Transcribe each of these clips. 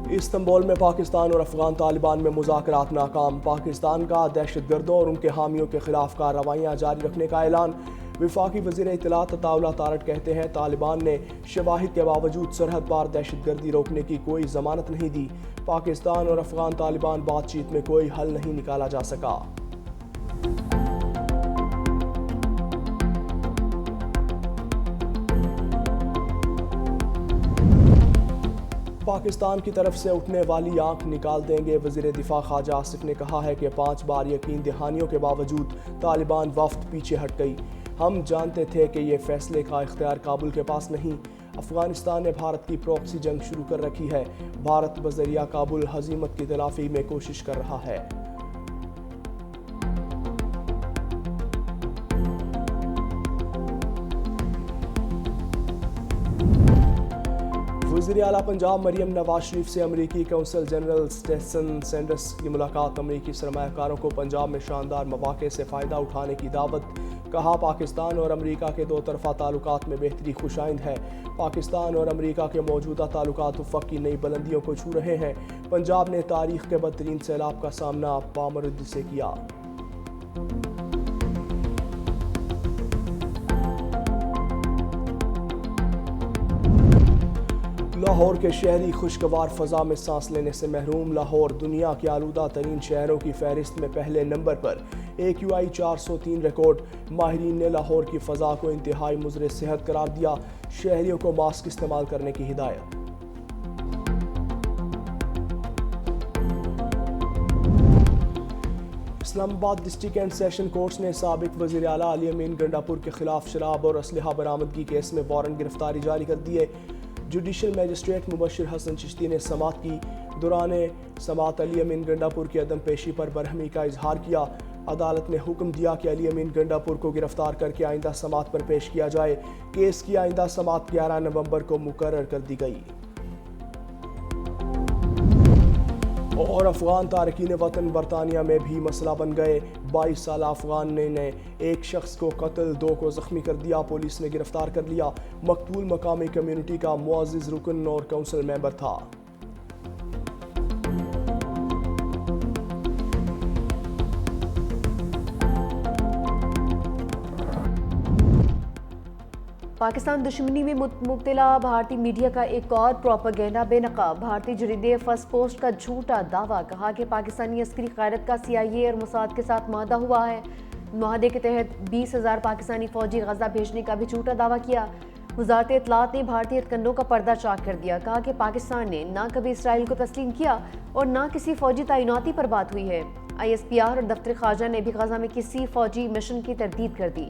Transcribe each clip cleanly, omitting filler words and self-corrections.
Istanbul में पाकिस्तान और अफगान तालिबान में मुज़ाकरात नाकाम। पाकिस्तान का दहशतगर्दों और उनके हामियों के खिलाफ कार्रवाइयाँ जारी रखने का ऐलान। वफाकी वज़ीर इत्तलात अताउल्लाह तारड़ कहते हैं तालिबान ने शवाहिद के बावजूद सरहद पार दहशतगर्दी रोकने की कोई जमानत नहीं दी। पाकिस्तान और अफगान तालिबान बातचीत में कोई हल नहीं निकाला जा सका। पाकिस्तान की तरफ से उठने वाली आंख निकाल देंगे। वज़ीर दिफा ख्वाजा आसिफ ने कहा है कि 5 बार यकीन दहानियों के बावजूद तालिबान वफ्द पीछे हट गई। हम जानते थे कि ये फैसले का इख्तियार काबुल के पास नहीं। अफगानिस्तान ने भारत की प्रॉक्सी जंग शुरू कर रखी है। भारत बजरिया काबुल हजीमत की तलाफी में कोशिश कर रहा है। वज़ीर आला पंजाब मरियम नवाज शरीफ से अमरीकी कौंसल जनरल स्टेसन सैंडर्स की मुलाकात। अमरीकी सरमायाकारों को पंजाब में शानदार मौक़े से फ़ायदा उठाने की दावत। कहा पाकिस्तान और अमरीका के दो तरफ़ा ताल्लुकात में बेहतरी खुशाइंद है। पाकिस्तान और अमरीका के मौजूदा ताल्लुकात उफ़क़ की नई बुलंदियों को छू रहे हैं। पंजाब ने तारीख़ के बदतरीन सैलाब का सामना बामर्दी से किया। लाहौर के शहरी खुशगवार फ़ज़ा में सांस लेने से महरूम। लाहौर दुनिया के आलूदा तरीन शहरों की फहरिस्त में पहले नंबर पर। AQI 403 record. माहिरीन ने लाहौर की फ़ज़ा को इंतहाई मुज़र सेहत करार दिया। शहरियों को मास्क इस्तेमाल करने की हिदायत। Islamabad district and session courts ने साबिक वज़ीर आला अली अमीन गंडापुर के खिलाफ शराब और असलहा बरामदगी केस में वारंट गिरफ्तारी जारी कर दिए। जुडिशल मजिस्ट्रेट मुबशिर हसन चिश्ती ने समात की। दौरान समात अली अमीन गंडापुर की अदम पेशी पर बरहमी का इजहार किया। अदालत ने हुक्म दिया कि अली अमीन गंडापुर को गिरफ्तार करके आइंदा समात पर पेश किया जाए। केस की आइंदा समात 11 नवंबर को मुकर्रर कर दी गई। और अफगान तारकीन वतन बरतानिया में भी मसला बन गए। 22 साल अफगान ने एक शख्स को कत्ल, 2 को जख्मी कर दिया। पुलिस ने गिरफ्तार कर लिया। मकतूल मकामी कम्युनिटी का मुअज़्ज़िज़ रुकन और काउंसिल मेंबर था। पाकिस्तान दुश्मनी में मुब्तला भारतीय मीडिया का एक और प्रोपेगेंडा बेनकाब। भारतीय जरीदे फर्स्ट पोस्ट का झूठा दावा। कहा कि पाकिस्तानी अस्करी क़यादत का CIA और मोसाद के साथ मादा हुआ है। मुआहदे के तहत 20,000 पाकिस्तानी फौजी गजा भेजने का भी झूठा दावा किया। वज़ारत इत्तलात ने भारतीय हथकंडों का पर्दा चाक कर दिया। कहा कि पाकिस्तान ने ना कभी इसराइल को तस्लीम किया और ना किसी फौजी तैनाती पर बात हुई है। ISPR और दफ्तर ख़ारजा ने भी गजा में किसी फौजी मिशन की तरदीद कर दी।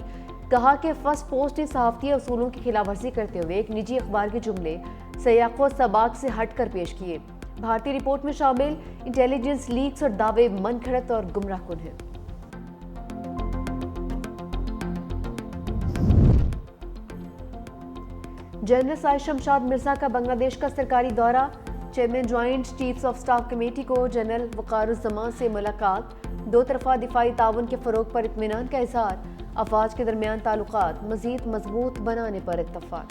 कहा कि फर्स्ट पोस्ट ने सहाफ़ती असूलों की खिलाफ वर्जी करते हुए एक निजी अखबार के जुमले सयाक़ो सबाक से हट कर पेश किए। भारतीय रिपोर्ट में शामिल इंटेलिजेंस लीक्स और दावे मनगढ़ंत और गुमराहकुन हैं। जनरल साहिर शमशाद मिर्जा का बांग्लादेश का सरकारी दौरा। Chairman joint chiefs of staff committee को जनरल वक़ारुज़्ज़मान से मुलाकात। दो तरफ़ा दिफाई ताउन के फ़रोग़ पर इत्मीनान का इज़हार। अफ़वाज के दरमियान ताल्लुकात मज़ीद मजबूत बनाने पर इत्तफ़ाक़।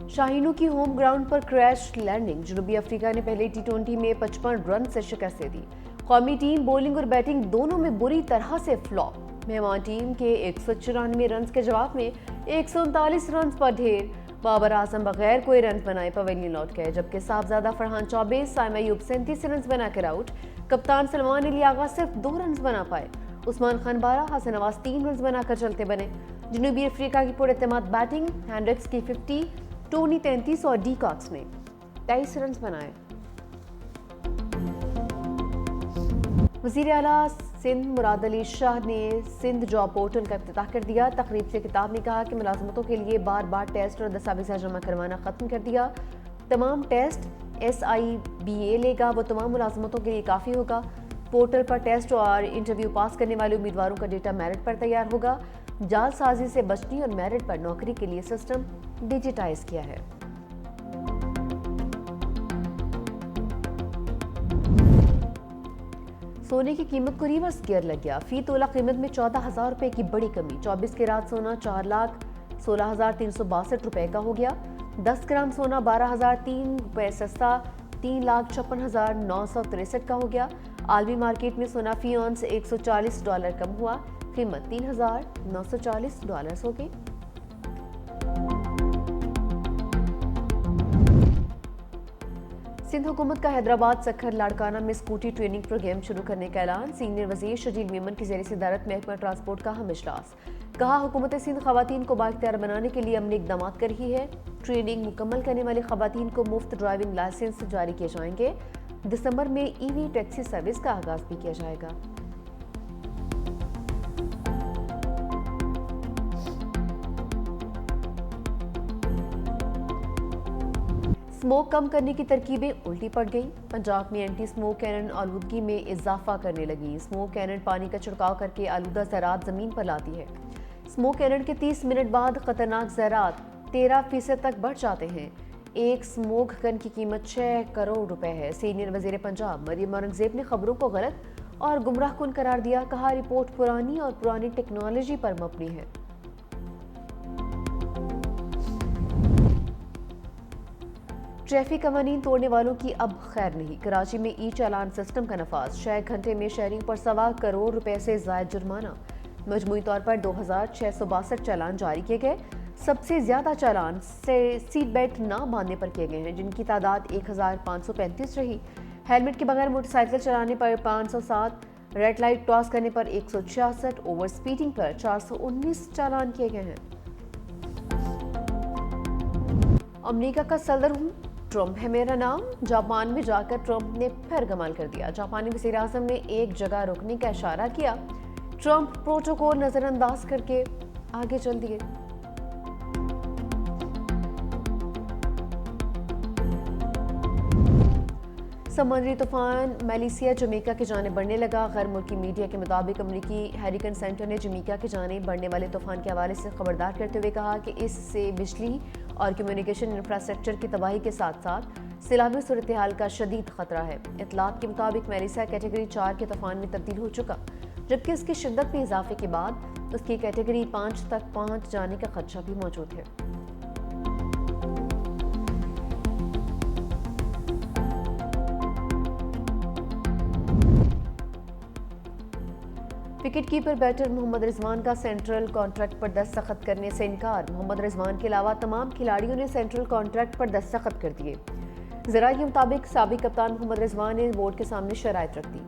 शाहीनों की होम ग्राउंड पर क्रैश लैंडिंग। जनूबी अफ्रीका ने पहले T20 में 55 रन से शिकस्त दे दी। कौमी टीम बॉलिंग और बैटिंग दोनों में बुरी तरह से फ्लॉप। मेहमान टीम के 194 रन के जवाब में 139 रन पर ढेर। बाबर आजम बगैर कोई रन बनाए पवेलियन लौट गए, जबकि साहबजादा फरहान 24, साइमा अयूब 37 रन बनाकर आउट। कप्तान सलमान अली आगा सिर्फ 2 रन बना पाए। उस्मान खान 12, हसन नवाज 3 रन बनाकर चलते बने। जनूबी अफ्रीका की पुरएतमाद बैटिंग, हैंड्रिक्स की 50, टोनी 33 और डी कॉक्स ने 23 रन बनाए। वज़ीर आला सिंध मुराद अली शाह ने सिंध जॉब पोर्टल का इफ्तिताह कर दिया। तकरीब से खिताब ने कहा कि मुलाजमतों के लिए बार बार टेस्ट और दस्तावेज़ जमा करवाना ख़त्म कर दिया। तमाम टेस्ट SIBA लेगा, वो तमाम मुलाजमतों के लिए काफ़ी होगा। पोर्टल पर टेस्ट और इंटरव्यू पास करने वाले उम्मीदवारों का डेटा मेरिट पर तैयार होगा। जालसाजी से बचने और मेरिट पर नौकरी के लिए सिस्टम डिजिटाइज किया है। सोने की कीमत को रिवर्स गियर लग गया। फी तोला कीमत में 14,000 रुपए की बड़ी कमी। 24 कैरात सोना 4,16,362 रुपए का हो गया। 10 ग्राम सोना 12,003 रुपये सस्ता 3,56,963 का हो गया। आलमी मार्केट में सोना फी ऑन्स $140 कम हुआ, कीमत $3,940 हो गई। सिंध हुकूमत का हैदराबाद सखर लाड़काना में स्कूटी ट्रेनिंग प्रोग्राम शुरू करने का ऐलान। सीनियर वजीर शजील मेमन की ज़ेर सदारत महकमा ट्रांसपोर्ट का अहम इजलास। कहा, हुकूमत सिंध खवातीन को बाइख्तियार बनाने के लिए अमली इकदाम कर रही है। ट्रेनिंग मुकम्मल करने वाली खवातीन को मुफ्त ड्राइविंग लाइसेंस जारी किए जाएंगे। दिसंबर में ईवी टैक्सी सर्विस का आगाज भी किया जाएगा। स्मोक कम करने की तरकीबें उल्टी पड़ गई। पंजाब में एंटी स्मोक कैनन आलूदगी में इजाफा करने लगी। स्मोक कैनन पानी का छिड़काव करके आलूदा ज़रात ज़मीन पर लाती है। स्मोक कैनन के 30 मिनट बाद खतरनाक ज़रात 13% तक बढ़ जाते हैं। एक स्मोक गन की कीमत 6 करोड़ रुपए है। सीनियर वजीर पंजाब मरियम औरंगजेब ने खबरों को गलत और गुमराह कुन करार दिया। कहा, रिपोर्ट पुरानी और पुरानी टेक्नोलॉजी पर मबनी है। ट्रैफिक कवानीन तोड़ने वालों की अब खैर नहीं। कराची में ई चालान सिस्टम का नफाज। 6 घंटे में शहरियों पर 1.25 करोड़ रुपए से जायद जुर्माना। मजमूई तौर पर 2,662 चालान जारी किए गए। सबसे ज्यादा चालान सीट बेल्ट न बांधने पर किए गए हैं, जिनकी तादाद 1,535 रही। हेलमेट के बगैर मोटरसाइकिल चलाने पर 507, रेड लाइट क्रॉस करने पर 166, ओवर स्पीडिंग पर 419 चालान किए गए हैं। अमेरिका का सदर हूँ, ट्रंप है मेरा नाम। जापान में जाकर ट्रंप ने फिर कमाल कर दिया। जापानी वज़ीर आज़म ने एक जगह रुकने का इशारा किया। ट्रंप प्रोटोकॉल नजरअंदाज करके आगे चल दिए। समुद्री तूफान मेलिसिया जमैका की जानिब बढ़ने लगा। गैर मुल्की मीडिया के मुताबिक अमरीकी हैरिकेन सेंटर ने जमैका की जानिब बढ़ने वाले तूफान के हवाले से खबरदार करते हुए कहा कि इससे बिजली और कम्युनिकेशन इंफ्रास्ट्रक्चर की तबाही के साथ साथ सैलाबी सूरत हाल का शदीद खतरा है। इतलात के मुताबिक मेलिसिया कैटेगरी 4 के तूफान में तब्दील हो चुका, जबकि उसकी शिद्दत में इजाफे के बाद उसकी कैटेगरी 5 तक पहुंच जाने का खदशा भी मौजूद है। Wicket keeper batter Mohammad Rizwan का सेंट्रल कॉन्ट्रैक्ट पर दस्तखत करने से इनकार। मोहम्मद रिजवान के अलावा तमाम खिलाड़ियों ने सेंट्रल कॉन्ट्रैक्ट पर दस्तखत कर दिए। ज़राए के मुताबिक साबिक कप्तान मोहम्मद रिजवान ने बोर्ड के सामने शराइत रख दी।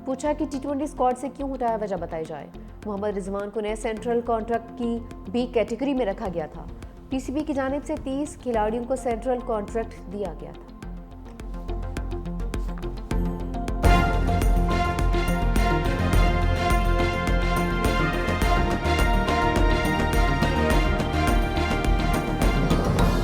पूछा कि T20 स्क्वाड से क्यों हटाया, वजह बताई जाए। मोहम्मद रिजवान को नए सेंट्रल कॉन्ट्रैक्ट की बी कैटेगरी में रखा गया था। PCB की जानिब से 30 खिलाड़ियों को सेंट्रल कॉन्ट्रैक्ट दिया गया था।